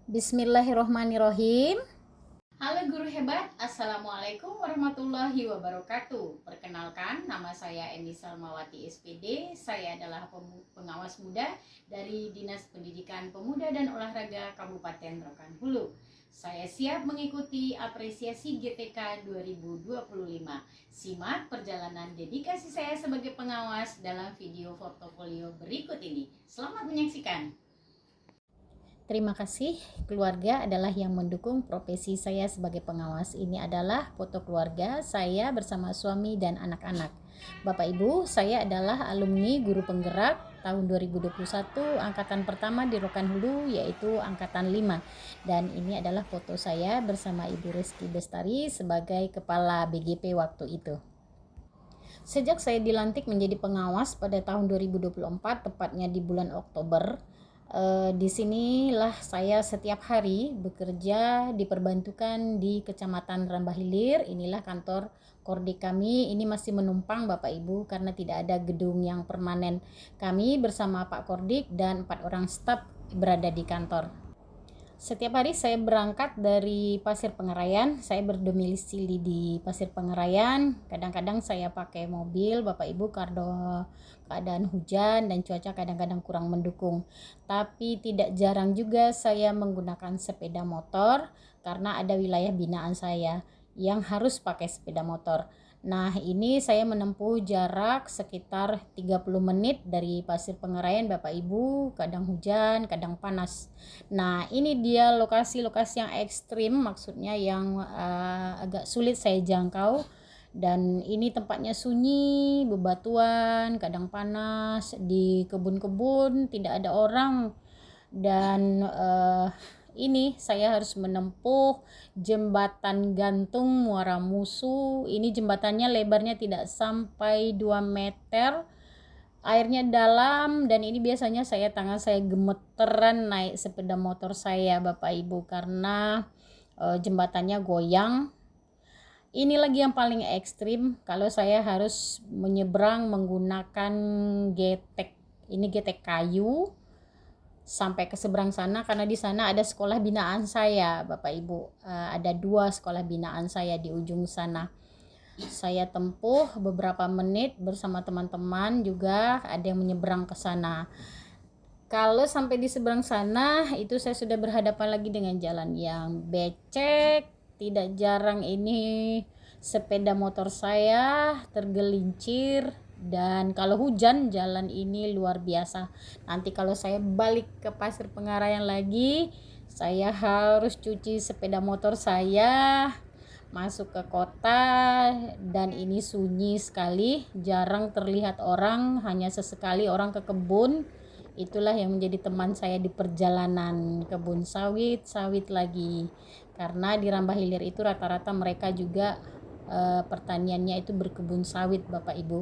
Bismillahirrohmanirrohim. Halo guru hebat, Assalamualaikum warahmatullahi wabarakatuh. Perkenalkan, nama saya Eni Salmawati SPD. Saya adalah pengawas muda dari Dinas Pendidikan Pemuda dan Olahraga Kabupaten Rokan Hulu. Saya siap mengikuti apresiasi GTK 2025. Simak perjalanan dedikasi saya sebagai pengawas dalam video portofolio berikut ini. Selamat menyaksikan. Terima kasih. Keluarga adalah yang mendukung profesi saya sebagai pengawas. Ini adalah foto keluarga saya bersama suami dan anak-anak. Bapak Ibu, saya adalah alumni guru penggerak tahun 2021 angkatan pertama di Rokan Hulu, yaitu angkatan 5. Dan ini adalah foto saya bersama Ibu Reski Bestari sebagai kepala BGP waktu itu. Sejak saya dilantik menjadi pengawas pada tahun 2024, tepatnya di bulan Oktober, di sinilah saya setiap hari bekerja diperbantukan di Kecamatan Rambah Hilir. Inilah kantor Kordik kami. Ini masih menumpang Bapak Ibu karena tidak ada gedung yang permanen. Kami bersama Pak Kordik dan 4 orang staf berada di kantor. Setiap hari saya berangkat dari Pasir Pengarayan. Saya berdomisili di Pasir Pengarayan. Kadang-kadang saya pakai mobil Bapak Ibu karena keadaan hujan dan cuaca kadang-kadang kurang mendukung. Tapi tidak jarang juga saya menggunakan sepeda motor karena ada wilayah binaan saya yang harus pakai sepeda motor. Nah, ini saya menempuh jarak sekitar 30 menit dari Pasir Pengarayan Bapak Ibu, kadang hujan, kadang panas. Nah, ini dia lokasi-lokasi yang ekstrim, maksudnya yang agak sulit saya jangkau. Dan ini tempatnya sunyi, bebatuan, kadang panas, di kebun-kebun tidak ada orang. Dan ini saya harus menempuh jembatan gantung Muara Musu. Ini jembatannya lebarnya tidak sampai 2 meter. Airnya dalam dan ini biasanya tangan saya gemeteran naik sepeda motor saya Bapak Ibu karena jembatannya goyang. Ini lagi yang paling ekstrim kalau saya harus menyeberang menggunakan getek. Ini getek kayu sampai ke seberang sana karena di sana ada sekolah binaan saya Bapak Ibu. Ada 2 sekolah binaan saya di ujung sana. Saya tempuh beberapa menit bersama teman-teman, juga ada yang menyeberang ke sana. Kalau sampai di seberang sana itu saya sudah berhadapan lagi dengan jalan yang becek. Tidak jarang ini sepeda motor saya tergelincir. Dan kalau hujan jalan ini luar biasa. Nanti kalau saya balik ke Pasir Pengarayan lagi, saya harus cuci sepeda motor saya, masuk ke kota, dan ini sunyi sekali, jarang terlihat orang, hanya sesekali orang ke kebun. Itulah yang menjadi teman saya di perjalanan, kebun sawit lagi. Karena di Rambah Hilir itu rata-rata mereka juga pertaniannya itu berkebun sawit Bapak Ibu.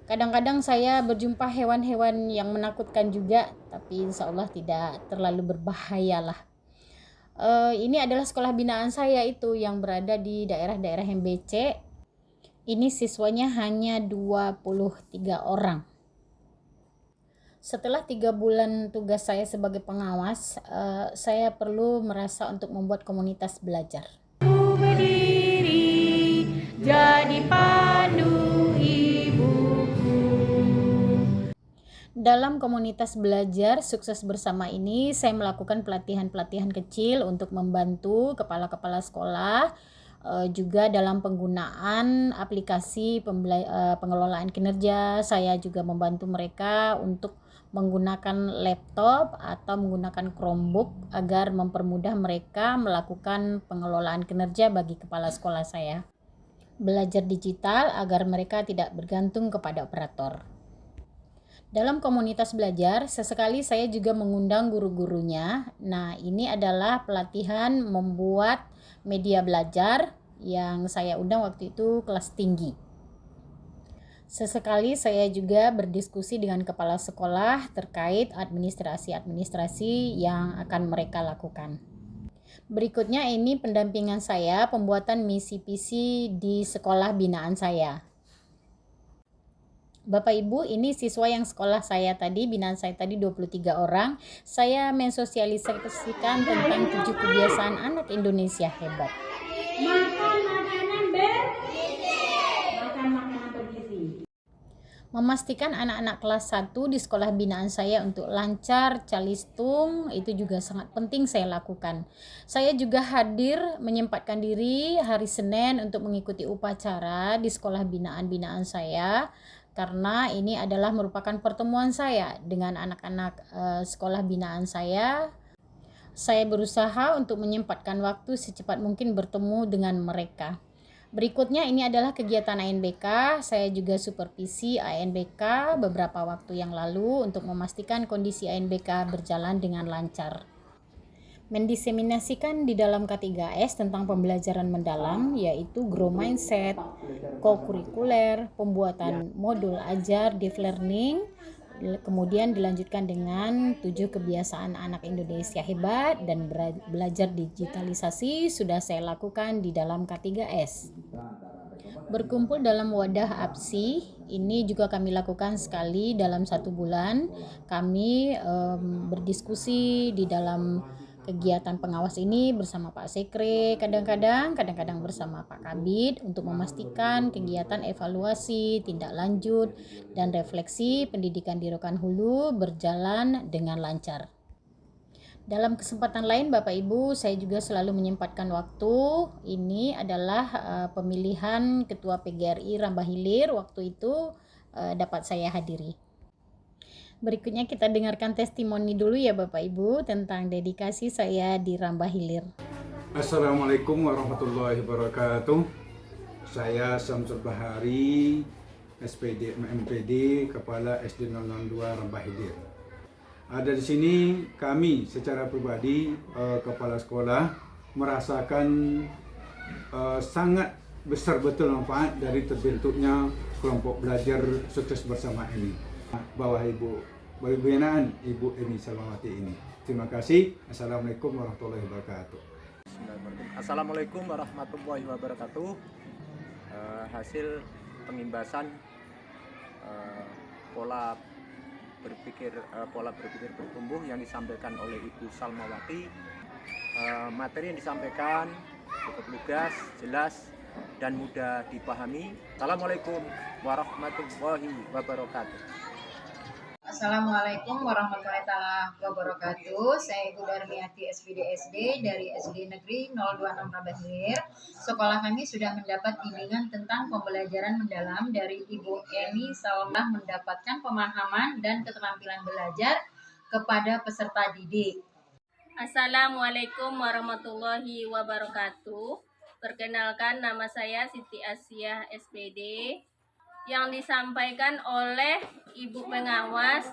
Kadang-kadang saya berjumpa hewan-hewan yang menakutkan juga, tapi insya Allah tidak terlalu berbahaya lah. Ini adalah sekolah binaan saya itu yang berada di daerah-daerah yang becek. Ini siswanya hanya 23 orang. Setelah 3 bulan tugas saya sebagai pengawas, saya perlu merasa untuk membuat komunitas belajar. Berdiri jadi pandu ibuku. Dalam komunitas belajar sukses bersama ini, saya melakukan pelatihan-pelatihan kecil untuk membantu kepala-kepala sekolah, juga dalam penggunaan aplikasi pengelolaan kinerja. Saya juga membantu mereka untuk menggunakan laptop atau menggunakan Chromebook agar mempermudah mereka melakukan pengelolaan kinerja bagi kepala sekolah saya. Belajar digital agar mereka tidak bergantung kepada operator. Dalam komunitas belajar, sesekali saya juga mengundang guru-gurunya. Nah, ini adalah pelatihan membuat media belajar yang saya undang waktu itu kelas tinggi. Sesekali saya juga berdiskusi dengan kepala sekolah terkait administrasi yang akan mereka lakukan. Berikutnya ini pendampingan saya pembuatan misi visi di sekolah binaan saya. Bapak Ibu, ini siswa yang sekolah saya tadi, binaan saya tadi 23 orang. Saya mensosialisasikan tentang 7 kebiasaan anak Indonesia hebat. Makan makanan bergizi. Memastikan anak-anak kelas 1 di sekolah binaan saya untuk lancar calistung, itu juga sangat penting saya lakukan. Saya juga hadir menyempatkan diri hari Senin untuk mengikuti upacara di sekolah binaan saya, karena ini adalah merupakan pertemuan saya dengan anak-anak sekolah binaan saya. Saya berusaha untuk menyempatkan waktu secepat mungkin bertemu dengan mereka. Berikutnya ini adalah kegiatan ANBK. Saya juga supervisi ANBK beberapa waktu yang lalu untuk memastikan kondisi ANBK berjalan dengan lancar. Mendiseminasikan di dalam K3S tentang pembelajaran mendalam, yaitu grow mindset, co-kurikuler, pembuatan modul ajar deep learning, kemudian dilanjutkan dengan 7 kebiasaan anak Indonesia hebat, dan belajar digitalisasi sudah saya lakukan di dalam K3S. Berkumpul dalam wadah APSI ini juga kami lakukan sekali dalam 1 bulan. Kami berdiskusi di dalam kegiatan pengawas ini bersama Pak Sekre, kadang-kadang bersama Pak Kabid untuk memastikan kegiatan evaluasi, tindak lanjut, dan refleksi pendidikan di Rokan Hulu berjalan dengan lancar. Dalam kesempatan lain Bapak Ibu, saya juga selalu menyempatkan waktu. Ini adalah pemilihan Ketua PGRI Rambah Hilir, waktu itu dapat saya hadiri. Berikutnya kita dengarkan testimoni dulu ya Bapak Ibu tentang dedikasi saya di Rambah Hilir. Assalamualaikum warahmatullahi wabarakatuh. Saya Samsul Bahari, SPD MPD, Kepala SD 002 Rambah Hilir. Ada di sini kami secara pribadi kepala sekolah merasakan sangat besar betul manfaat dari terbentuknya kelompok belajar sukses bersama ini. Bawah Ibu binaan Ibu Eni Salmawati ini. Terima kasih. Assalamualaikum warahmatullahi wabarakatuh. Assalamualaikum warahmatullahi wabarakatuh. Hasil pengimbasan pola berpikir bertumbuh yang disampaikan oleh Ibu Salmawati. Materi yang disampaikan cukup lugas, jelas, dan mudah dipahami. Assalamualaikum warahmatullahi wabarakatuh. Assalamualaikum warahmatullahi wabarakatuh. Saya Ibu Darmiati SPD SD dari SD Negeri 026 Rambah Hilir. Sekolah kami sudah mendapat bimbingan tentang pembelajaran mendalam dari Ibu Eni Salmah, mendapatkan pemahaman dan keterampilan belajar kepada peserta didik. Assalamualaikum warahmatullahi wabarakatuh. Perkenalkan, nama saya Siti Asyah SPD. Yang disampaikan oleh Ibu Pengawas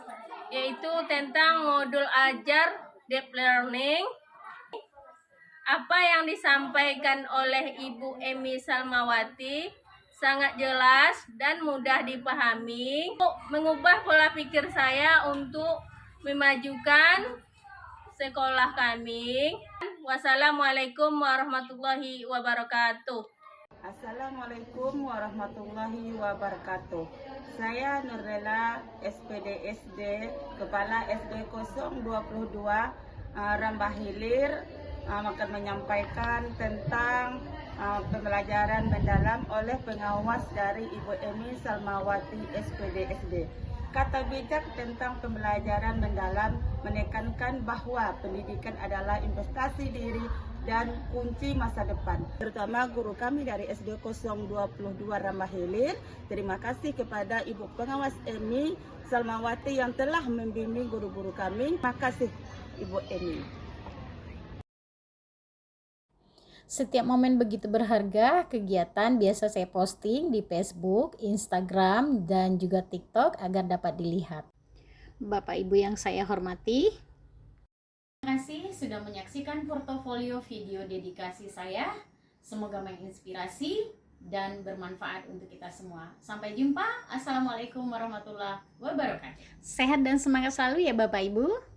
yaitu tentang modul ajar deep learning. Apa yang disampaikan oleh Ibu Emi Salmawati sangat jelas dan mudah dipahami. Mengubah pola pikir saya untuk memajukan sekolah kami. Wassalamualaikum warahmatullahi wabarakatuh. Assalamualaikum warahmatullahi wabarakatuh. Saya Nurlela SPD SD, Kepala SD 022 Rambah Hilir, akan menyampaikan tentang pembelajaran mendalam oleh pengawas dari Ibu Emi Salmawati SPD SD. Kata bijak tentang pembelajaran mendalam menekankan bahwa pendidikan adalah investasi diri dan kunci masa depan. Terutama guru kami dari SD 022 Rambah Hilir. Terima kasih kepada Ibu Pengawas Emi Salmawati yang telah membimbing guru-guru kami. Terima kasih Ibu Emi. Setiap momen begitu berharga, kegiatan biasa saya posting di Facebook, Instagram, dan juga TikTok agar dapat dilihat. Bapak Ibu yang saya hormati, terima kasih sudah menyaksikan portofolio video dedikasi saya. Semoga menginspirasi dan bermanfaat untuk kita semua. Sampai jumpa. Assalamualaikum warahmatullahi wabarakatuh. Sehat dan semangat selalu ya Bapak Ibu.